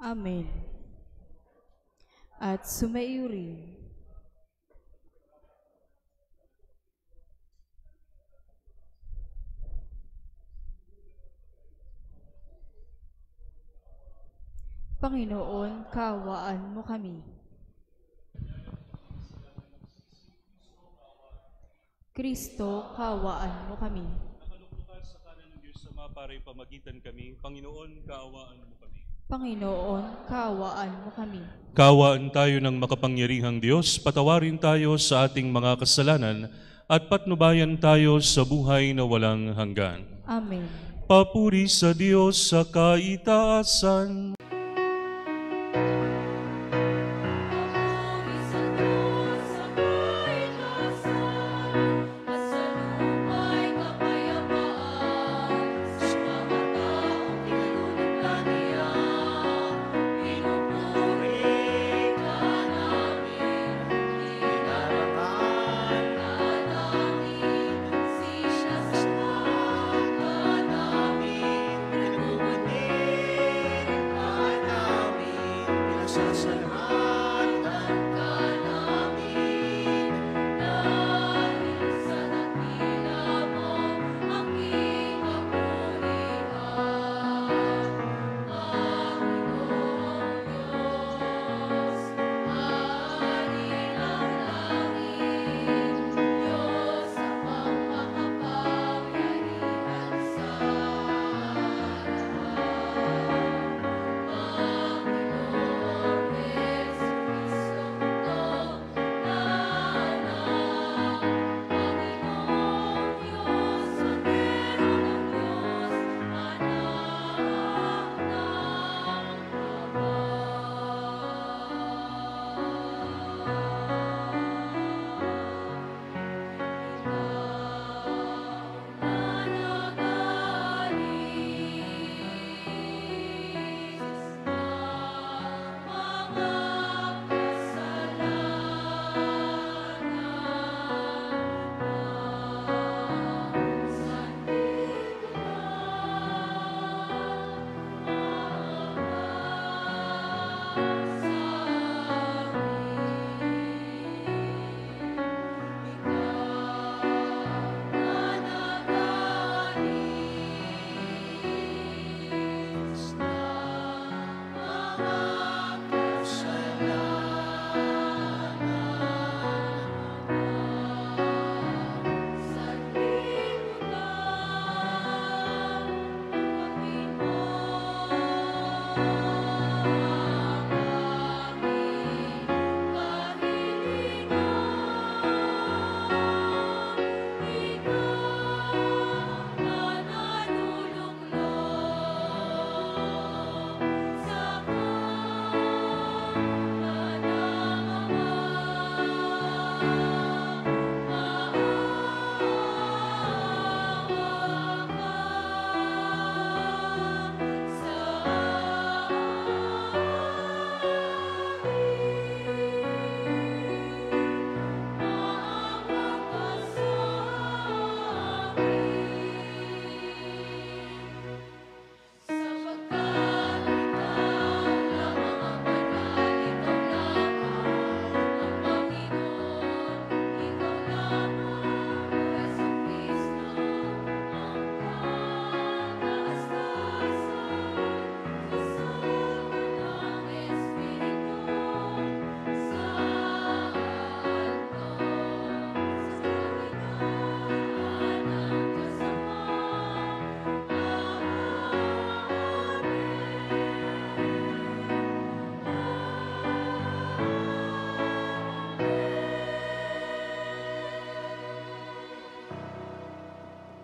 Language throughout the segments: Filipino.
Amen. At sumaiyo rin. Panginoon, kaawaan mo kami. Kristo, kaawaan mo kami. Nakaluklukas sa kanan ng Diyos Ama para ipamagitan kami. Panginoon, kaawaan mo kami. Panginoon, kaawaan mo kami. Kaawaan tayo ng makapangyarihang Diyos, patawarin tayo sa ating mga kasalanan, at patnubayan tayo sa buhay na walang hanggan. Amen. Papuri sa Diyos sa kaitaasan.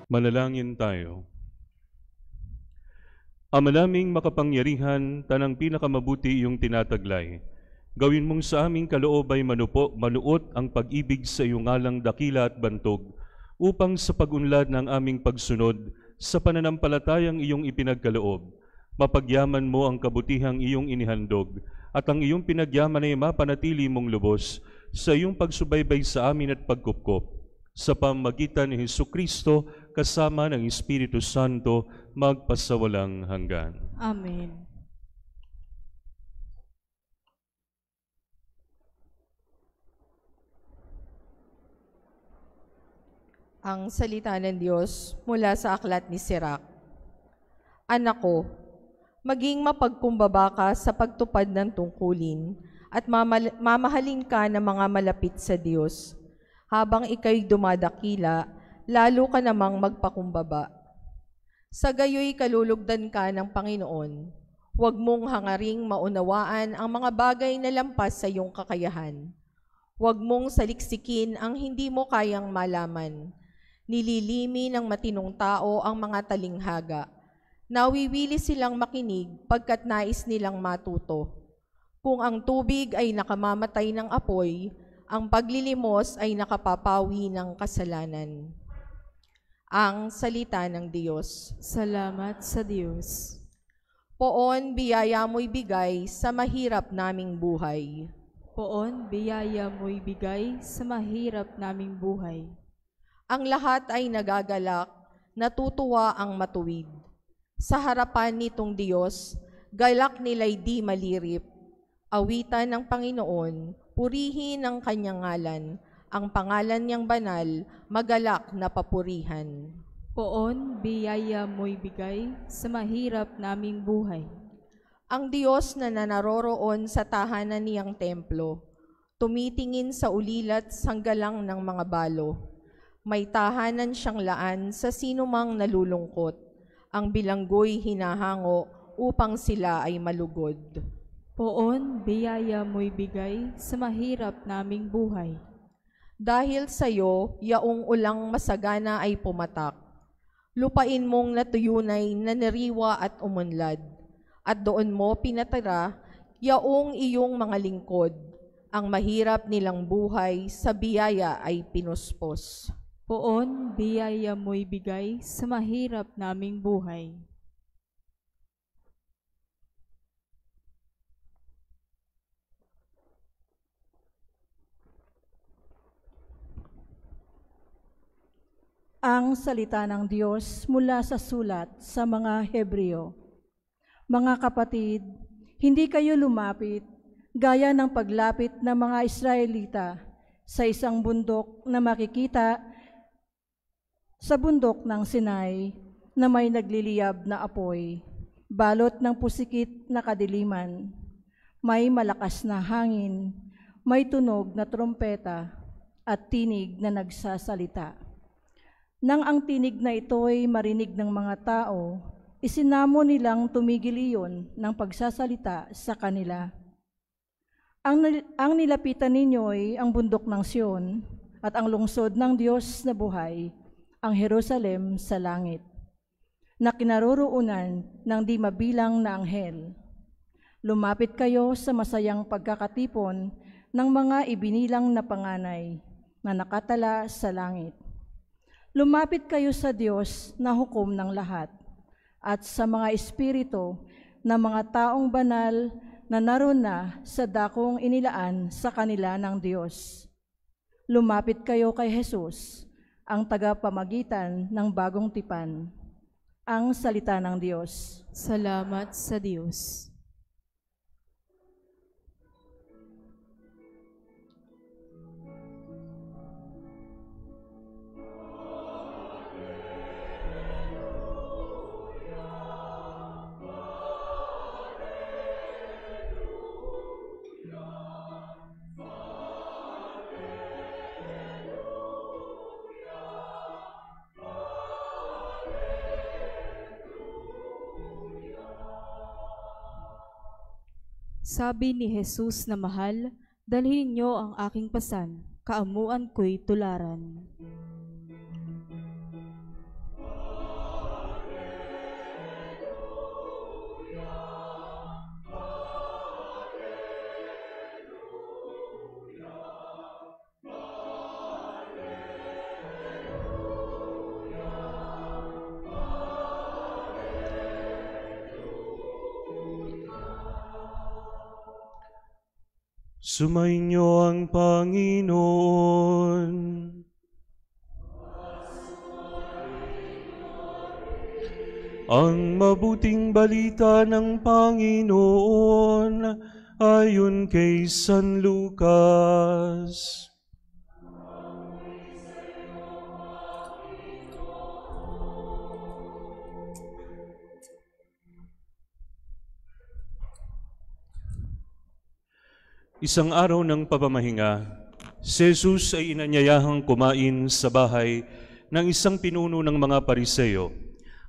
Manalangin tayo. Ama naming makapangyarihan, tanang pinakamabuti iyong tinataglay. Gawin mong sa aming kaloob ay manuot ang pag-ibig sa iyong ngalang dakila at bantog, upang sa pag-unlad ng aming pagsunod sa pananampalatayang iyong ipinagkaloob, mapagyaman mo ang kabutihang iyong inihandog, at ang iyong pinagyaman ay mapanatili mong lubos sa iyong pagsubaybay sa amin at pagkupkop. Sa pamamagitan ni Hesukristo, kasama ng Espiritu Santo, magpasawalang hanggan. Amen. Ang salita ng Diyos mula sa aklat ni Sirach. Anak ko, maging mapagkumbaba ka sa pagtupad ng tungkulin at mamahalin ka ng mga malapit sa Diyos. Habang ika'y dumadakila, lalo ka namang magpakumbaba. Sa gayoy kalulugdan ka ng Panginoon. Huwag mong hangaring maunawaan ang mga bagay na lampas sa iyong kakayahan. Huwag mong saliksikin ang hindi mo kayang malaman. Nililimi ng matinong tao ang mga talinghaga. Nawiwili silang makinig pagkat nais nilang matuto. Kung ang tubig ay nakamamatay ng apoy, ang paglilimos ay nakapapawi ng kasalanan. Ang salita ng Diyos. Salamat sa Diyos. Poon, biyaya mo'y bigay sa mahirap naming buhay. Poon, biyaya mo'y bigay sa mahirap naming buhay. Ang lahat ay nagagalak, natutuwa ang matuwid. Sa harapan nitong Diyos, galak nila'y di malirip. Awitan ng Panginoon, purihin ang kanyang ngalan, ang pangalan niyang banal, magalak na papurihan. Poon, biyaya mo'y bigay sa mahirap naming buhay. Ang Diyos na naroroon sa tahanan niyang templo, tumitingin sa ulilat sanggalang ng mga balo. May tahanan siyang laan sa sinumang nalulungkot. Ang bilanggo'y hinahango upang sila ay malugod. Poon, biyaya mo'y bigay sa mahirap naming buhay. Dahil sa iyo, yaong ulang masagana ay pumatak. Lupain mong natuyunay na nariwa at umunlad. At doon mo pinatira, yaong iyong mga lingkod. Ang mahirap nilang buhay sa biyaya ay pinuspos. Poon, biyaya mo'y bigay sa mahirap naming buhay. Ang salita ng Diyos mula sa sulat sa mga Hebreo. Mga kapatid, hindi kayo lumapit gaya ng paglapit ng mga Israelita sa isang bundok na makikita sa bundok ng Sinai na may nagliliyab na apoy, balot ng pusikit na kadiliman, may malakas na hangin, may tunog na trompeta at tinig na nagsasalita. Nang ang tinig na ito'y marinig ng mga tao, isinamo nilang tumigil iyon ng pagsasalita sa kanila. Ang nilapitan ninyo'y ang bundok ng Sion at ang lungsod ng Diyos na buhay, ang Jerusalem sa langit, na kinaroroonan ng di mabilang na anghel. Lumapit kayo sa masayang pagkakatipon ng mga ibinilang na panganay na nakatala sa langit. Lumapit kayo sa Diyos na hukom ng lahat at sa mga espiritu ng mga taong banal na naroon na sa dakong inilaan sa kanila ng Diyos. Lumapit kayo kay Jesus, ang tagapamagitan ng bagong tipan. Ang salita ng Diyos. Salamat sa Diyos. Sabi ni Jesus na mahal, dalhin niyo ang aking pasan, kaamuan ko'y tularan. Sumainyo ang Panginoon. Ang mabuting balita ng Panginoon ayon kay San Lucas. Isang araw ng pamamahinga, si Jesus ay inanyayahang kumain sa bahay ng isang pinuno ng mga Pariseo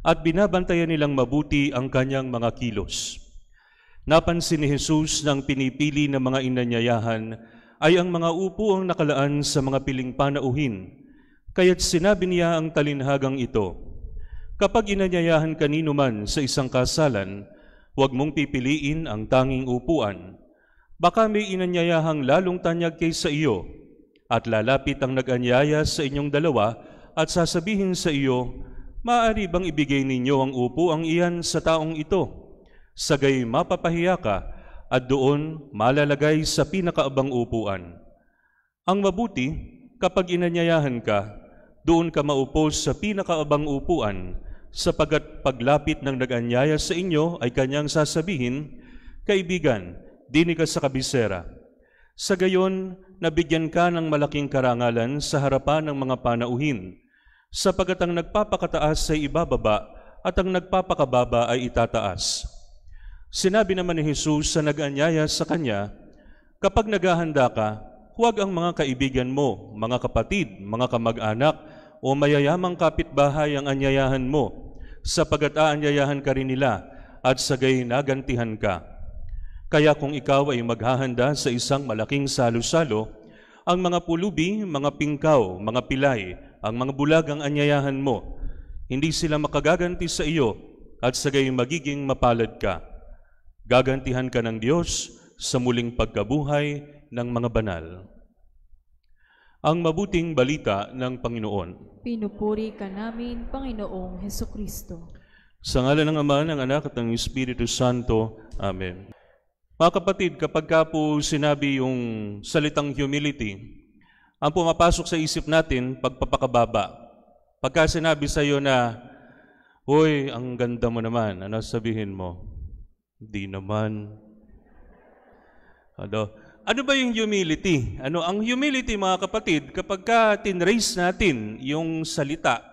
at binabantayan nilang mabuti ang kanyang mga kilos. Napansin ni Jesus na ang pinipili ng mga inanyayahan ay ang mga upuang nakalaan sa mga piling panauhin, kaya't sinabi niya ang talinhagang ito, "Kapag inanyayahan kanino man sa isang kasalan, huwag mong pipiliin ang tanging upuan. Baka may inanyayahang lalong tanyag kaysa iyo, at lalapit ang nag-anyaya sa inyong dalawa at sasabihin sa iyo, maaari bang ibigay ninyo ang upuang iyan sa taong ito? Sagay mapapahiya ka at doon malalagay sa pinakaabang upuan. Ang mabuti, kapag inanyayahan ka, doon ka maupo sa pinakaabang upuan, sapagat paglapit ng nag-anyaya sa inyo ay kanyang sasabihin, kaibigan, dini ka sa kabisera. Sa gayon, nabigyan ka ng malaking karangalan sa harapan ng mga panauhin, sapagat ang nagpapakataas ay ibababa at ang nagpapakababa ay itataas." Sinabi naman ni Jesus sa nag-anyaya sa kanya, "Kapag naghahanda ka, huwag ang mga kaibigan mo, mga kapatid, mga kamag-anak, o mayayamang kapitbahay ang anyayahan mo, sapagat aanyayahan ka rin nila at sagay nagantihan ka. Kaya kung ikaw ay maghahanda sa isang malaking salo-salo, ang mga pulubi, mga pingkaw, mga pilay, ang mga bulag ang anyayahan mo, hindi sila makagaganti sa iyo at sagay magiging mapalad ka. Gagantihan ka ng Diyos sa muling pagkabuhay ng mga banal." Ang mabuting balita ng Panginoon. Pinupuri ka namin, Panginoong Hesukristo. Sa ngalan ng Ama, ng Anak at ng Espiritu Santo. Amen. Mga kapatid, kapag ka po sinabi yung salitang humility, ang pumapasok sa isip natin, pagpapakababa. Pagka sinabi sa iyo na, "Hoy, ang ganda mo naman," ano sabihin mo? Di naman. Ano ba yung humility? Ang humility, mga kapatid, kapag ka tinrace natin yung salita,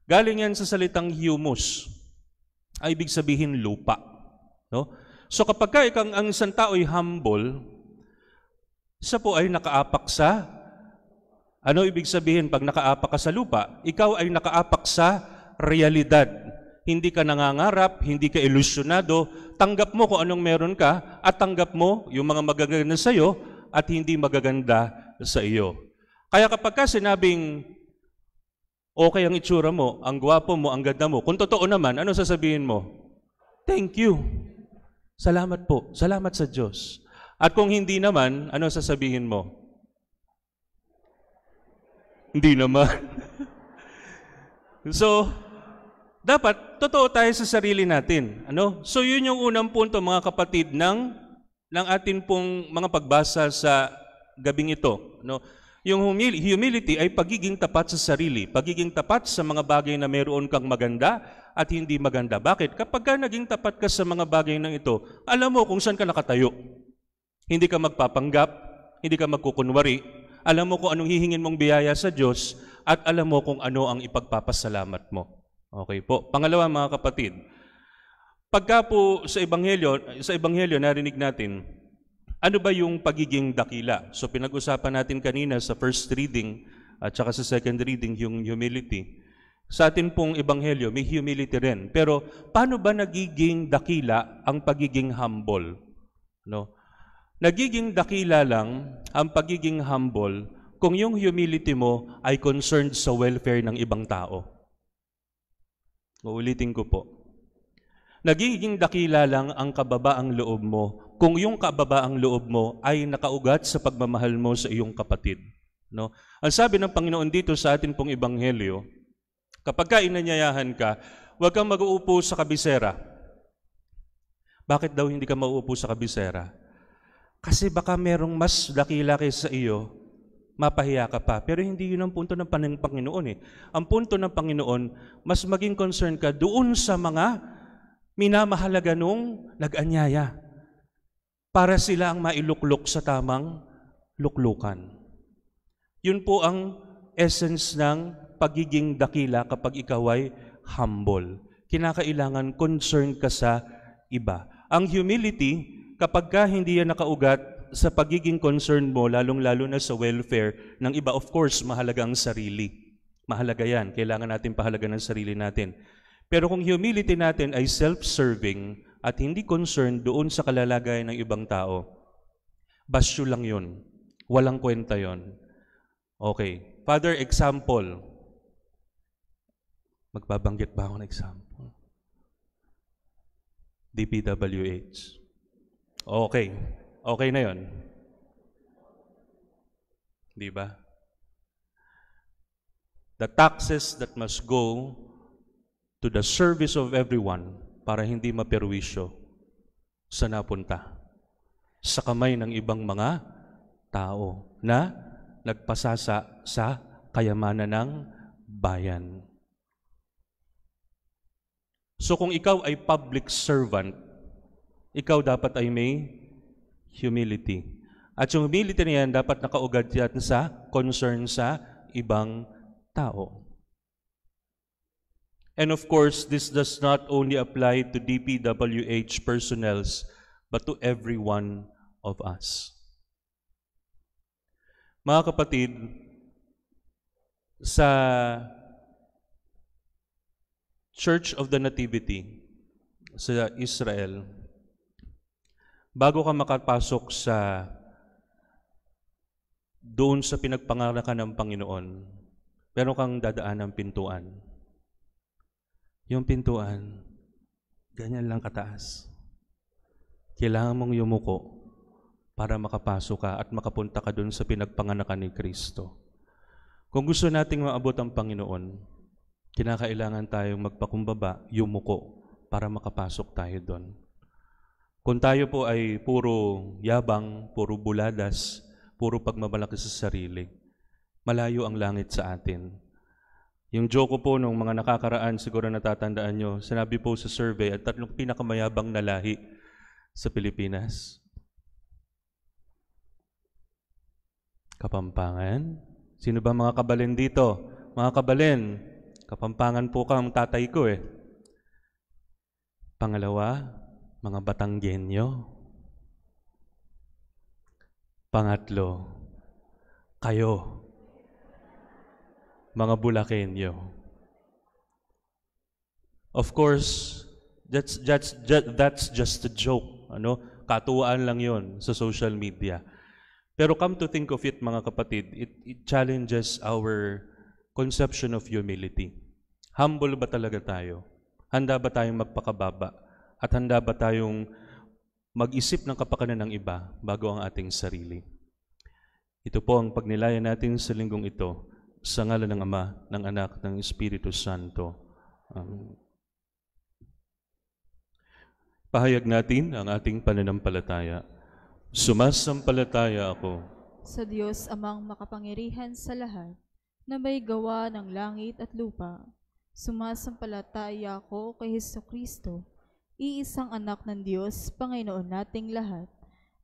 galing yan sa salitang humus, ay ibig sabihin lupa. No? So kapag ka ang isang tao ay humble, siya po ay nakaapak sa, ano ibig sabihin pag nakaapak ka sa lupa? Ikaw ay nakaapak sa realidad. Hindi ka nangangarap, hindi ka ilusyonado, tanggap mo kung anong meron ka, at tanggap mo yung mga magaganda sa iyo at hindi magaganda sa iyo. Kaya kapag ka sinabing, okay ang itsura mo, ang gwapo mo, ang ganda mo, kung totoo naman, ano sasabihin mo? Thank you. Salamat po. Salamat sa Diyos. At kung hindi naman, ano sasabihin mo? Hindi naman. So, dapat totoo tayo sa sarili natin. So, yun yung unang punto, mga kapatid, ng atin pong mga pagbasa sa gabing ito. Yung humility ay pagiging tapat sa sarili, pagiging tapat sa mga bagay na meron kang maganda at hindi maganda. Bakit? Kapag ka naging tapat ka sa mga bagay ng ito, alam mo kung saan ka nakatayo. Hindi ka magpapanggap, hindi ka magkukunwari, alam mo kung anong hihingin mong biyaya sa Diyos, at alam mo kung ano ang ipagpapasalamat mo. Okay po. Pangalawa, mga kapatid, pagka po sa Ebanghelyo narinig natin, ano ba yung pagiging dakila? So pinag-usapan natin kanina sa first reading at saka sa second reading yung humility. Sa atin pong Ebanghelyo, may humility rin. Pero paano ba nagiging dakila ang pagiging humble? Nagiging dakila lang ang pagiging humble kung yung humility mo ay concerned sa welfare ng ibang tao. Uulitin ko po. Nagiging dakila lang ang kababaang loob mo kung yung kababaang loob mo ay nakaugat sa pagmamahal mo sa iyong kapatid. Ang sabi ng Panginoon dito sa atin pong Ebanghelyo, kapag ka inanyayahan ka, huwag kang mag-uupo sa kabisera. Bakit daw hindi ka mauupo sa kabisera? Kasi baka merong mas dakila kaysa iyo, mapahiya ka pa. Pero hindi yun ang punto ng Panginoon . Ang punto ng Panginoon, mas maging concern ka doon sa mga minamahalaga nung nag-anyaya para sila ang mailuklok sa tamang luklukan. Yun po ang essence ng pagiging dakila kapag ikaw ay humble. Kinakailangan concern ka sa iba. Ang humility, kapag ka hindi yan nakaugat sa pagiging concerned mo, lalong-lalo na sa welfare ng iba, of course, mahalaga ang sarili. Mahalaga yan. Kailangan natin pahalaga ng sarili natin. Pero kung humility natin ay self-serving at hindi concerned doon sa kalalagayan ng ibang tao, basyo lang yun. Walang kwenta yun. Okay. Father, example. Magbabanggit ba ako ng example? DPWH. Okay. Okay na yon. Di ba? The taxes that must go to the service of everyone para hindi maperwisyo sa napunta sa kamay ng ibang mga tao na nagpasasa sa kayamanan ng bayan. So kung ikaw ay public servant, ikaw dapat ay may humility. At yung humility na yan, dapat nakaugat yan sa concern sa ibang tao. And of course, this does not only apply to DPWH personnels, but to every one of us. Mga kapatid, sa Church of the Nativity sa Israel, bago ka makapasok doon sa pinagpangarakan ng Panginoon, meron kang dadaan ng pintuan. Yung pintuan, ganyan lang kataas. Kailangan mong yumuko para makapasok ka at makapunta ka doon sa pinagpanganakan ni Kristo. Kung gusto nating maabot ang Panginoon, kinakailangan tayong magpakumbaba, yumuko, para makapasok tayo doon. Kung tayo po ay puro yabang, puro buladas, puro pagmamalaki sa sarili, malayo ang langit sa atin. Yung joke po nung mga nakakaraan, siguro natatandaan nyo, sinabi po sa survey at 3 pinakamayabang na lahi sa Pilipinas. Kapampangan. Sino ba mga kabalen dito? Mga kabalen, Kapampangan po ka ang tatay ko eh. Pangalawa, mga Batanggenyo. Pangatlo, kayo, mga Bulakenyo. Of course, that's just a joke. Katuwaan lang yon sa social media. Pero come to think of it, mga kapatid, it challenges our conception of humility. Humble ba talaga tayo? Handa ba tayong magpakababa? At handa ba tayong mag-isip ng kapakanan ng iba bago ang ating sarili? Ito po ang pagnilayan natin sa linggong ito, sa ngalan ng Ama, ng Anak, ng Espiritu Santo. Pahayag natin ang ating pananampalataya. Sumasampalataya ako sa Diyos amang makapangyarihan sa lahat, na may gawa ng langit at lupa. Sumasampalataya ako kay Hesukristo, iisang anak ng Diyos, Panginoon nating lahat.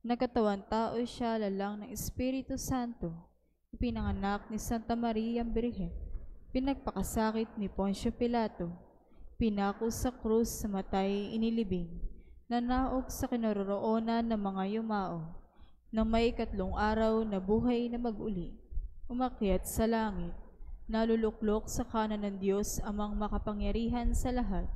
Nagkatawan tao siya lalang ng Espiritu Santo, ipinanganak ni Santa Maria Birhen, pinagpakasakit ni Poncio Pilato, pinako sa krus, sa matay inilibing, nanaog sa kinaroroonan ng mga yumao, nang may 3 araw na buhay na mag-uli, umakyat sa langit, naluluklok sa kanan ng Diyos amang makapangyarihan sa lahat.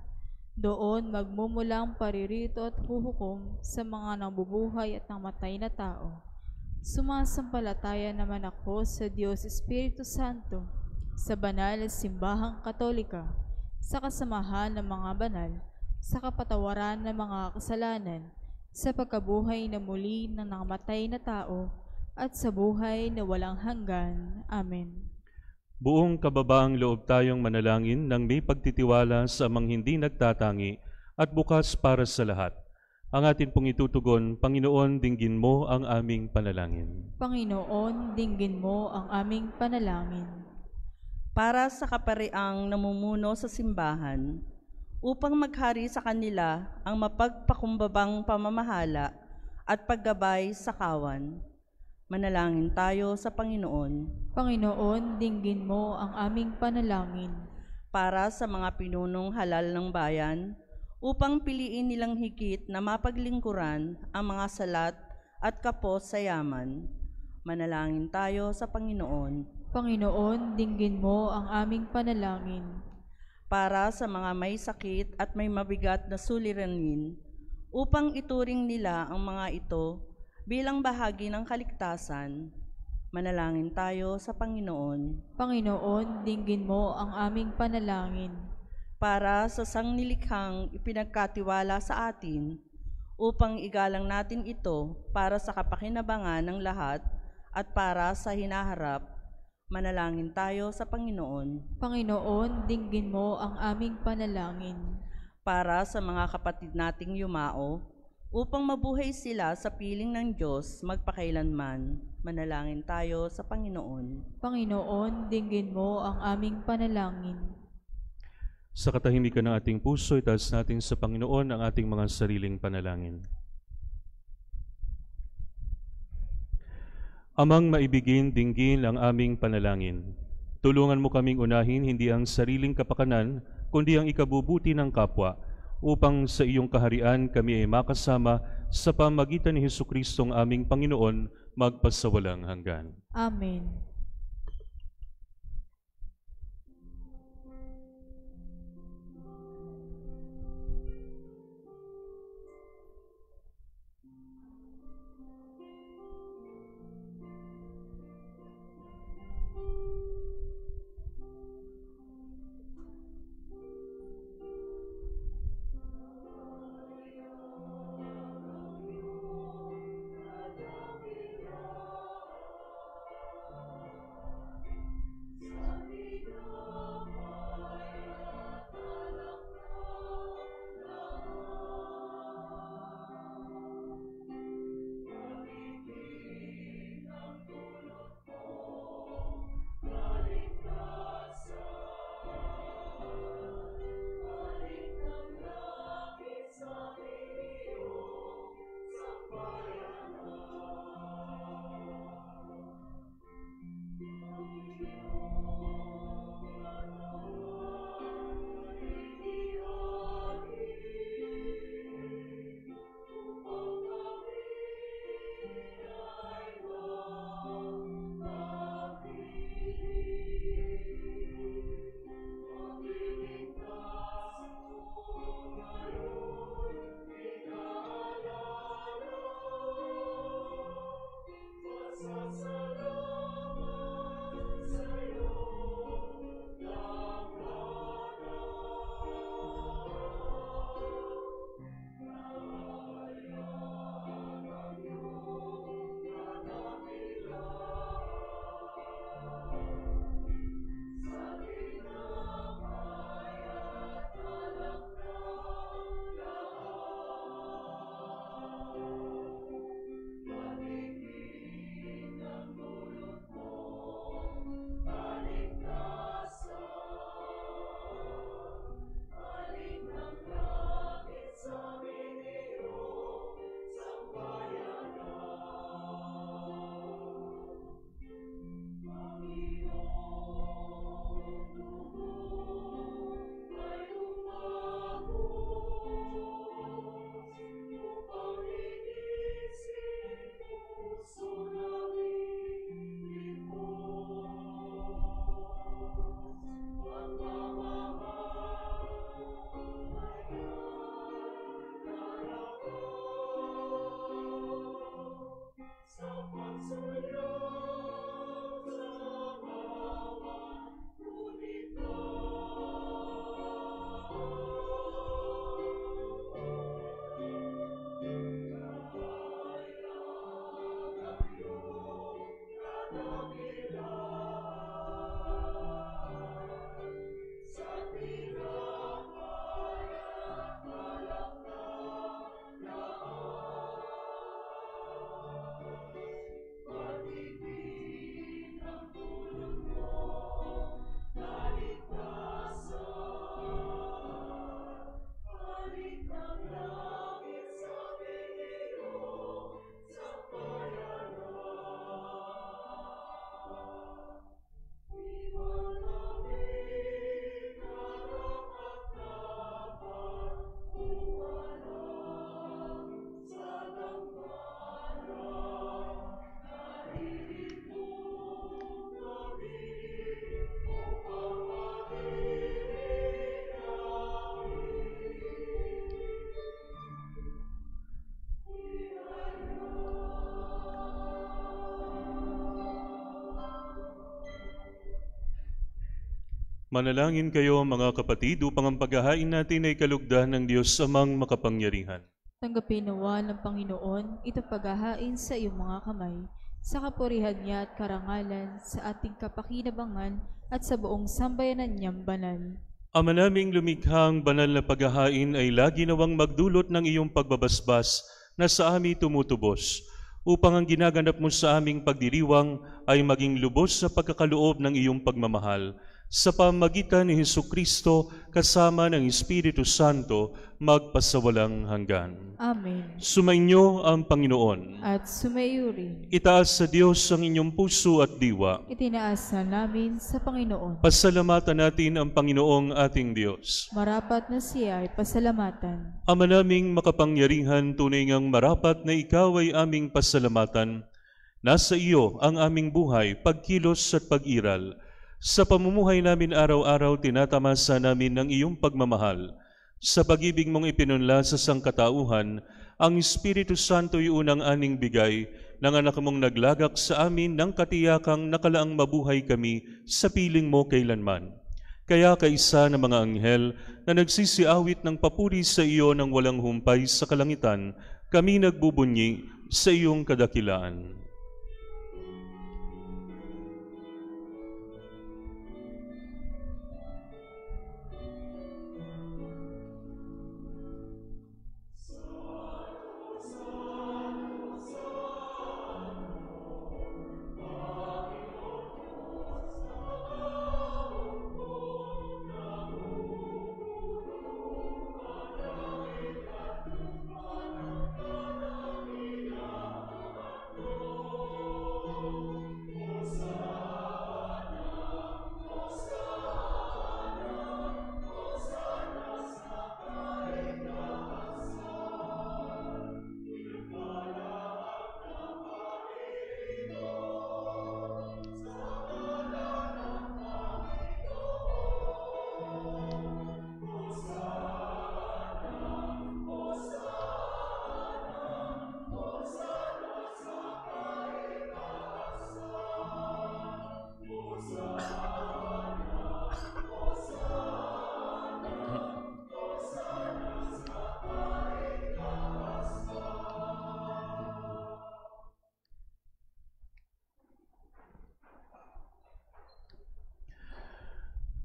Doon magmumulang paririto at huhukom sa mga nabubuhay at namatay na tao. Sumasampalataya naman ako sa Diyos Espiritu Santo, sa banal na simbahang katolika, sa kasamahan ng mga banal, sa kapatawaran ng mga kasalanan, sa pagkabuhay na muli ng namatay na tao, at sa buhay na walang hanggan. Amen. Buong kababaang loob tayong manalangin nang may pagtitiwala sa amang hindi nagtatangi at bukas para sa lahat. Ang atin pong itutugon, Panginoon, dinggin mo ang aming panalangin. Panginoon, dinggin mo ang aming panalangin. Para sa kapariang namumuno sa simbahan, upang maghari sa kanila ang mapagpakumbabang pamamahala at paggabay sa kawan. Manalangin tayo sa Panginoon. Panginoon, dinggin mo ang aming panalangin. Para sa mga pinunong halal ng bayan, upang piliin nilang higit na mapaglingkuran ang mga salat at kapos sa yaman. Manalangin tayo sa Panginoon. Panginoon, dinggin mo ang aming panalangin. Para sa mga may sakit at may mabigat na suliranin, upang ituring nila ang mga ito bilang bahagi ng kaligtasan. Manalangin tayo sa Panginoon. Panginoon, dinggin mo ang aming panalangin. Para sa sanglilikhang ipinagkatiwala sa atin, upang igalang natin ito para sa kapakinabangan ng lahat at para sa hinaharap, manalangin tayo sa Panginoon. Panginoon, dinggin mo ang aming panalangin. Para sa mga kapatid nating yumao, upang mabuhay sila sa piling ng Diyos magpakailanman, manalangin tayo sa Panginoon. Panginoon, dinggin mo ang aming panalangin. Sa katahimikan ng ating puso, itaas natin sa Panginoon ang ating mga sariling panalangin. Amang maibigin, dinggin ang aming panalangin. Tulungan mo kaming unahin hindi ang sariling kapakanan, kundi ang ikabubuti ng kapwa, upang sa iyong kaharian kami ay makasama sa pamagitan ni Jesucristo ang aming Panginoon magpasawalang hanggan. Amen. Manalangin kayo mga kapatid upang ang paghahain natin ay kalugdan ng Diyos amang makapangyarihan. Tanggapin nawa ng Panginoon ito paghahain sa iyong mga kamay, sa kapurihan niya at karangalan, sa ating kapakinabangan at sa buong sambayanan niyang banal. Ama naming lumikhang banal na paghahain ay lagi nawang magdulot ng iyong pagbabasbas na sa amin tumutubos, upang ang ginaganap mo sa aming pagdiriwang ay maging lubos sa pagkakaloob ng iyong pagmamahal. Sa pamagitan ni Hesukristo kasama ng Espiritu Santo, magpasawalang hanggan. Amen. Sumainyo ang Panginoon. At sumaiyo rin. Itaas sa Diyos ang inyong puso at diwa. Itinaas na namin sa Panginoon. Pasalamatan natin ang Panginoong ating Diyos. Marapat na siya ay pasalamatan. Ama naming makapangyarihan, tunay ngang marapat na ikaw ay aming pasalamatan. Nasa iyo ang aming buhay, pagkilos at pag-iral. Sa pamumuhay namin araw-araw, tinatamasa namin ng iyong pagmamahal. Sa pag-ibig mong ipinunla sa sangkatauhan, ang Espiritu Santo'y unang aning bigay ng anak mong naglagak sa amin ng katiyakang nakalaang mabuhay kami sa piling mo kailanman. Kaya kaisa ng mga anghel na nagsisiawit ng papuri sa iyo ng walang humpay sa kalangitan, kami nagbubunyi sa iyong kadakilaan.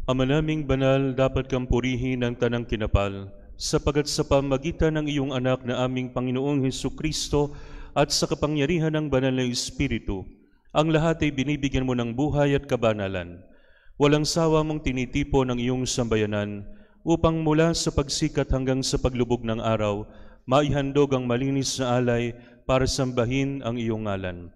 Ama naming banal, dapat kang purihin ng tanang kinapal, sapagat sa pamagitan ng iyong anak na aming Panginoong Hesukristo at sa kapangyarihan ng banal na Espiritu, ang lahat ay binibigyan mo ng buhay at kabanalan. Walang sawa mong tinitipo ng iyong sambayanan, upang mula sa pagsikat hanggang sa paglubog ng araw, maihandog ang malinis na alay para sambahin ang iyong ngalan.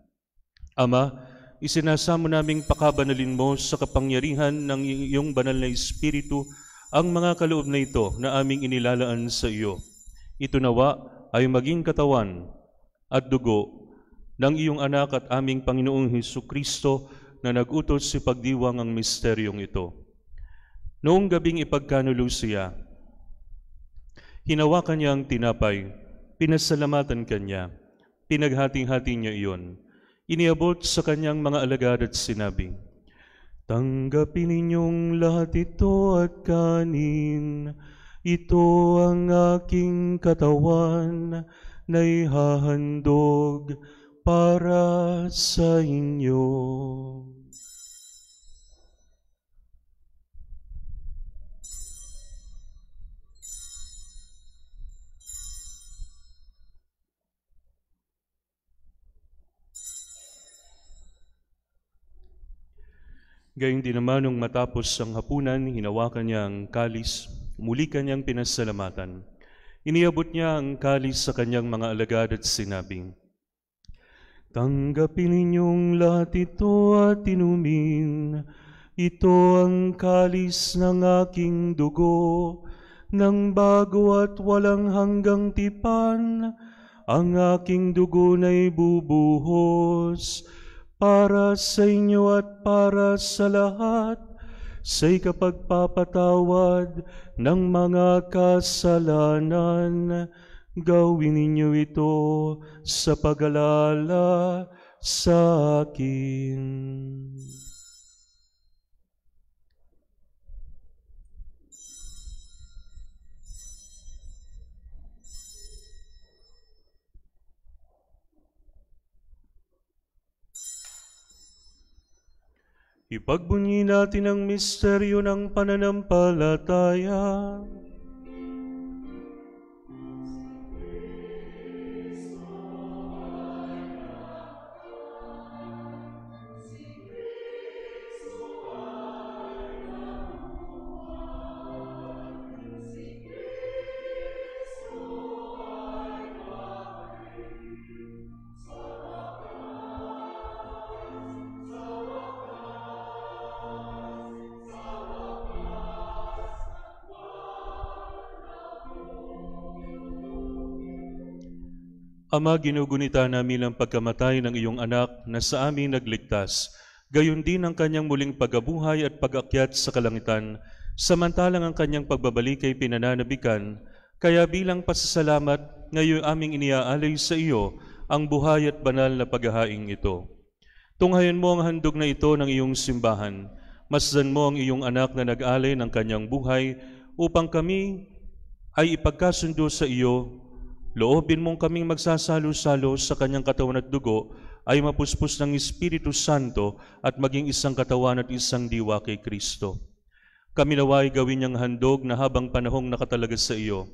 Ama, isinasamo naming pakabanalin mo sa kapangyarihan ng iyong banal na Espiritu ang mga kaloob na ito na aming inilalaan sa iyo. Ito nawa ay maging katawan at dugo ng iyong anak at aming Panginoong Hesukristo na nag-utos si pagdiwang ang misteryong ito. Noong gabing ipagkanulo siya, hinawakan niya ang tinapay, pinasalamatan kanya, pinaghati-hati niya iyon. Iniabot sa kanyang mga alagad at sinabi, "Tanggapin ninyong lahat ito at kanin. Ito ang aking katawan na ihahandog para sa inyo." Gayun din naman nung matapos ang hapunan, hinawakan niya ang kalis, muli kanyang pinasalamatan. Iniabot niya ang kalis sa kanyang mga alagad at sinabi, "Tanggapin ninyong lahat ito at inumin. Ito ang kalis ng aking dugo, ng bago at walang hanggang tipan. Ang aking dugo na'y bubuhos para sa inyo at para sa lahat, sa ikapagpapatawad ng mga kasalanan. Gawin ninyo ito sa pag-alala sa akin." Ipagbunyi natin ang misteryo ng pananampalataya. Ama, ginugunita namin ang pagkamatay ng iyong anak na sa amin nagligtas, gayon din ang kanyang muling pagabuhay at pag-akyat sa kalangitan, samantalang ang kanyang pagbabalik ay pinananabikan. Kaya bilang pasasalamat, ngayon aming iniaalay sa iyo ang buhay at banal na paghahaing ito. Tunghayan mo ang handog na ito ng iyong simbahan. Masdan mo ang iyong anak na nag-alay ng kanyang buhay upang kami ay ipagkasundo sa iyo. Loobin mong kaming magsasalo-salo sa kanyang katawan at dugo ay mapuspos ng Espiritu Santo at maging isang katawan at isang diwa kay Kristo. Kami naway gawin niyang handog na habang panahong nakatalaga sa iyo.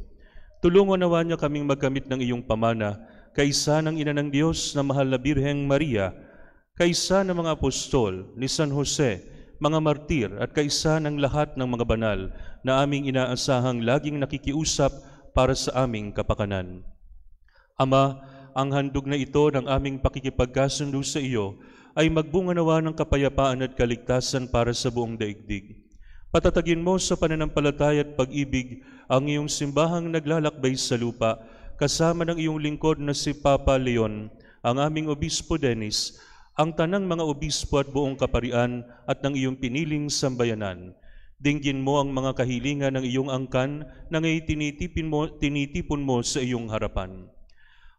Tulungan nawa niya kaming magkamit ng iyong pamana, kaisa ng Ina ng Diyos na mahal na Birheng Maria, kaisa ng mga apostol, ni San Jose, mga martir at kaisa ng lahat ng mga banal na aming inaasahang laging nakikiusap para sa aming kapakanan. Ama, ang handog na ito ng aming pakikipagkasundo sa iyo ay magbunga nawa ng kapayapaan at kaligtasan para sa buong daigdig. Patatagin mo sa pananampalataya at pag-ibig ang iyong simbahang naglalakbay sa lupa, kasama ng iyong lingkod na si Papa Leon, ang aming Obispo Dennis, ang tanang mga obispo at buong kaparian at ng iyong piniling sambayanan. Dinggin mo ang mga kahilingan ng iyong angkan na ngayon tinitipon mo sa iyong harapan.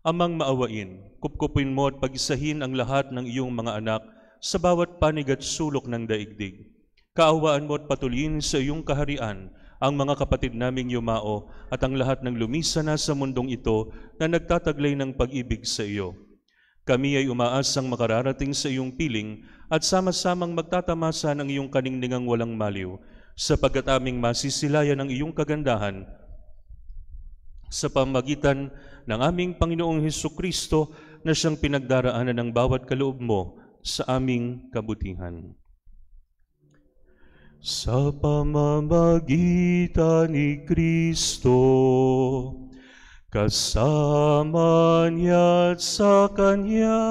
Amang maawain, kupkupin mo at pag-isahin ang lahat ng iyong mga anak sa bawat panig at sulok ng daigdig. Kaawaan mo at patuloyin sa iyong kaharian ang mga kapatid naming yumao at ang lahat ng lumisa na sa mundong ito na nagtataglay ng pag-ibig sa iyo. Kami ay umaasang makararating sa iyong piling at sama-samang magtatamasa ng iyong kaningningang walang maliw, sapagkat aming masisilayan ang iyong kagandahan sa pamagitan ng aming Panginoong Hesukristo na siyang pinagdaraanan ng bawat kaloob mo sa aming kabutihan. Sa pamamagitan ni Kristo, kasama niya at sa Kanya,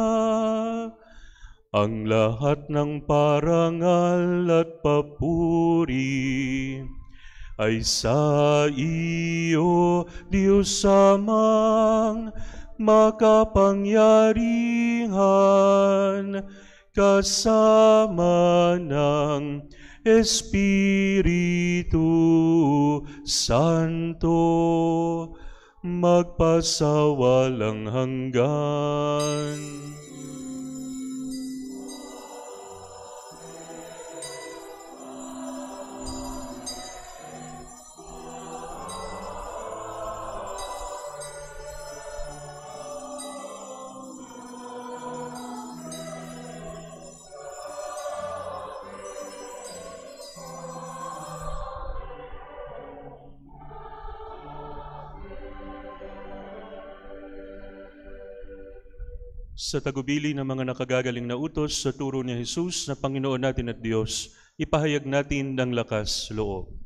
ang lahat ng parangal at papuri ay sa iyo, Diyos Amang makapangyarihan, kasama ng Espiritu Santo, magpasawalang hanggan. Sa tagubili ng mga nakagagaling na utos sa turo ni Jesus na Panginoon natin at Diyos, ipahayag natin ng lakas loob.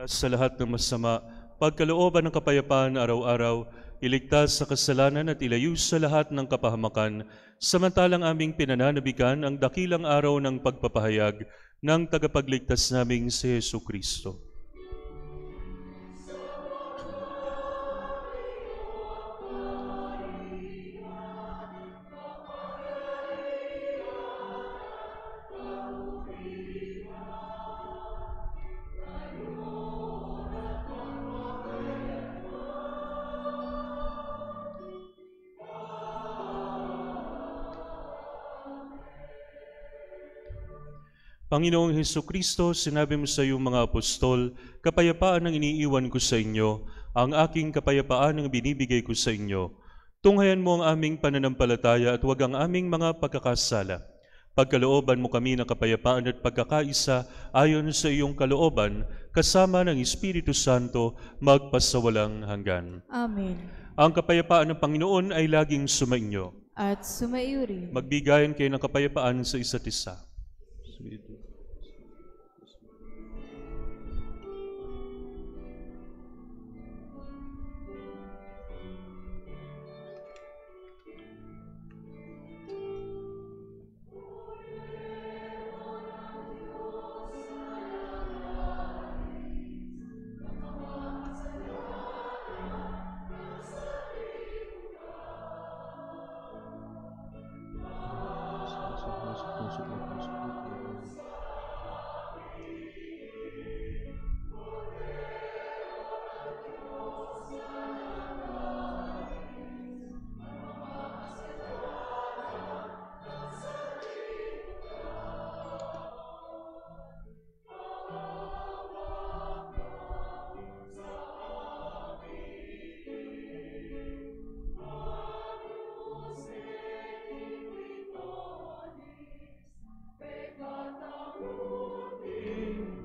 Sa lahat ng masama, pagkalooban ng kapayapaan araw-araw, iligtas sa kasalanan at ilayo sa lahat ng kapahamakan, samantalang aming pinananabikan ang dakilang araw ng pagpapahayag ng tagapagligtas naming si Jesu Kristo. Panginoong Hesus Kristo, sinabi mo sa iyong mga apostol, kapayapaan ang iniiwan ko sa inyo, ang aking kapayapaan ang binibigay ko sa inyo. Tunghayan mo ang aming pananampalataya at huwag ang aming mga pagkakasala. Pagkalooban mo kami ng kapayapaan at pagkakaisa ayon sa iyong kalooban, kasama ng Espiritu Santo, magpasawalang hanggan. Amen. Ang kapayapaan ng Panginoon ay laging sumainyo. At sumaiyo rin. Magbigayan kayo ng kapayapaan sa isa't isa.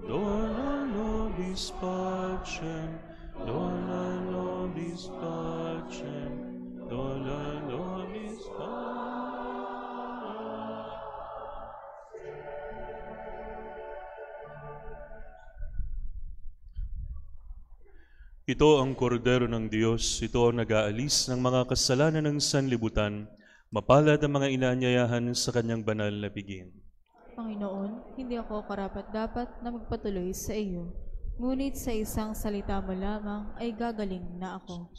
Dona nobis pacem, dona nobis pacem, dona nobis pacem. Ito ang kordero ng Diyos, ito ang nag-aalis ng mga kasalanan ng sanlibutan, mapalad ang mga inaanyayahan sa kanyang banal na bigin. Panginoon, hindi ako karapat-dapat na magpatuloy sa iyo. Ngunit sa isang salita mo lamang ay gagaling na ako.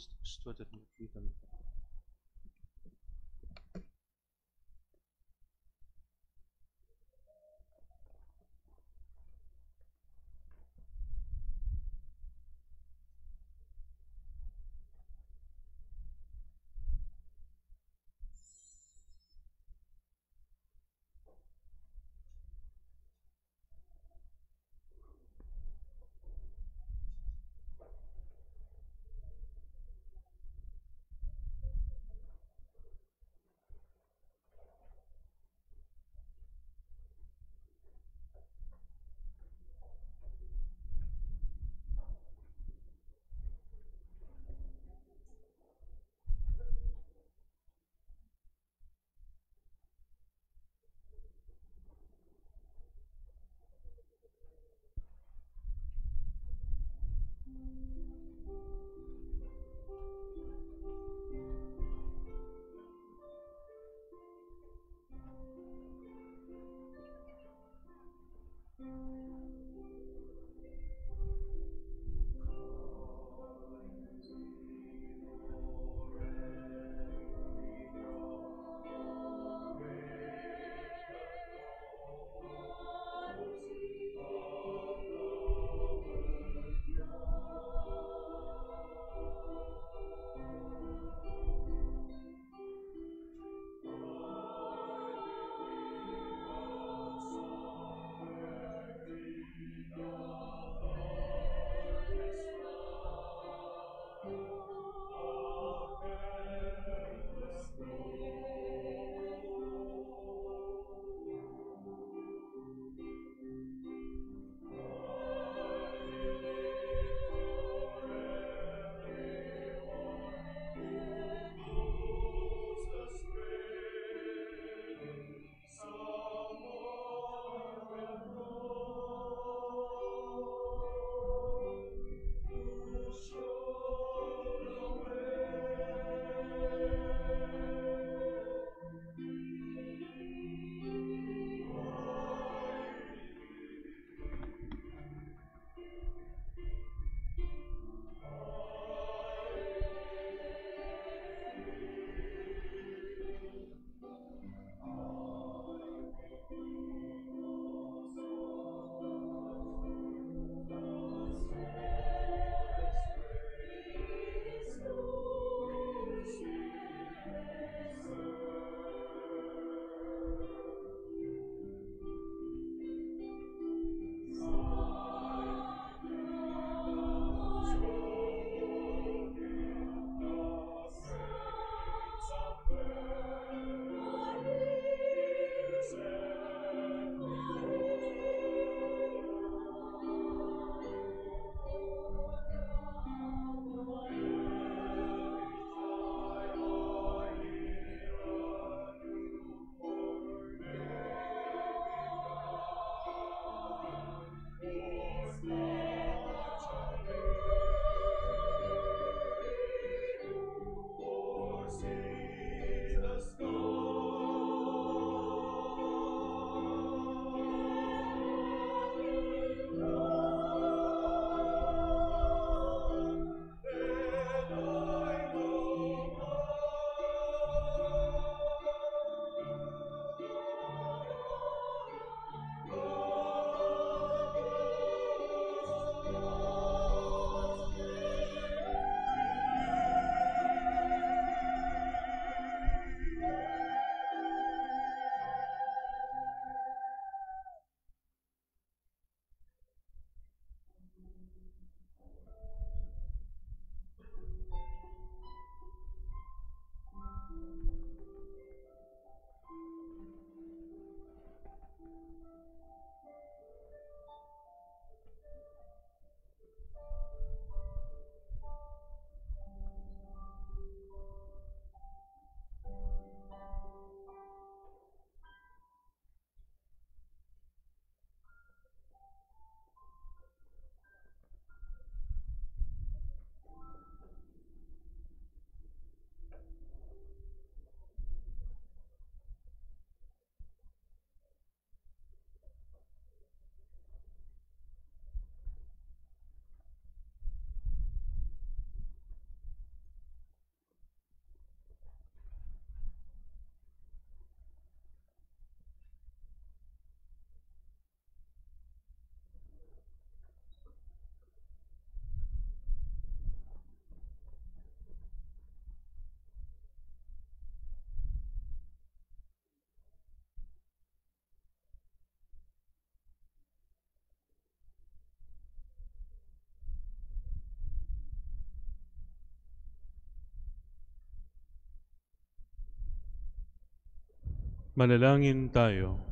Manalangin tayo.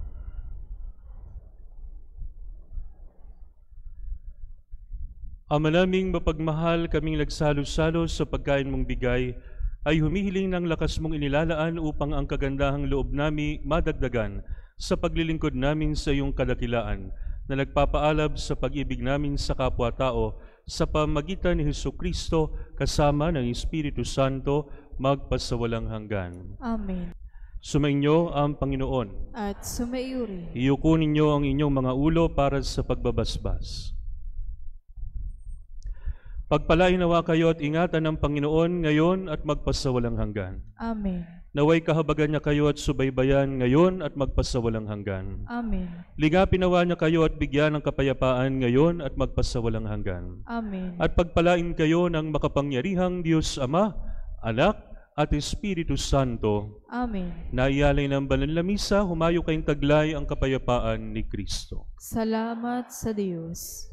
Ama naming mapagmahal, kaming nagsalo-salo sa pagkain mong bigay, ay humihiling ng lakas mong inilalaan upang ang kagandahang loob nami madagdagan sa paglilingkod namin sa iyong kadakilaan, na nagpapaalab sa pag-ibig namin sa kapwa-tao sa pamagitan ni Hesukristo kasama ng Espiritu Santo magpasawalang hanggan. Amen. Sumainyo ang Panginoon. At sumaiuri. Iyuko ninyo ang inyong mga ulo para sa pagbabasbas. Pagpalain nawa kayo at ingatan ng Panginoon ngayon at magpasawalang hanggan. Amen. Naway kahabagan niya kayo at subaybayan ngayon at magpasawalang hanggan. Amen. Ligapin nawa niya kayo at bigyan ng kapayapaan ngayon at magpasawalang hanggan. Amen. At pagpalain kayo ng makapangyarihang Diyos Ama, Anak, at Espiritu Santo. Amen. Naiyalay ng banal na misa, humayo kayong taglay ang kapayapaan ni Kristo. Salamat sa Diyos.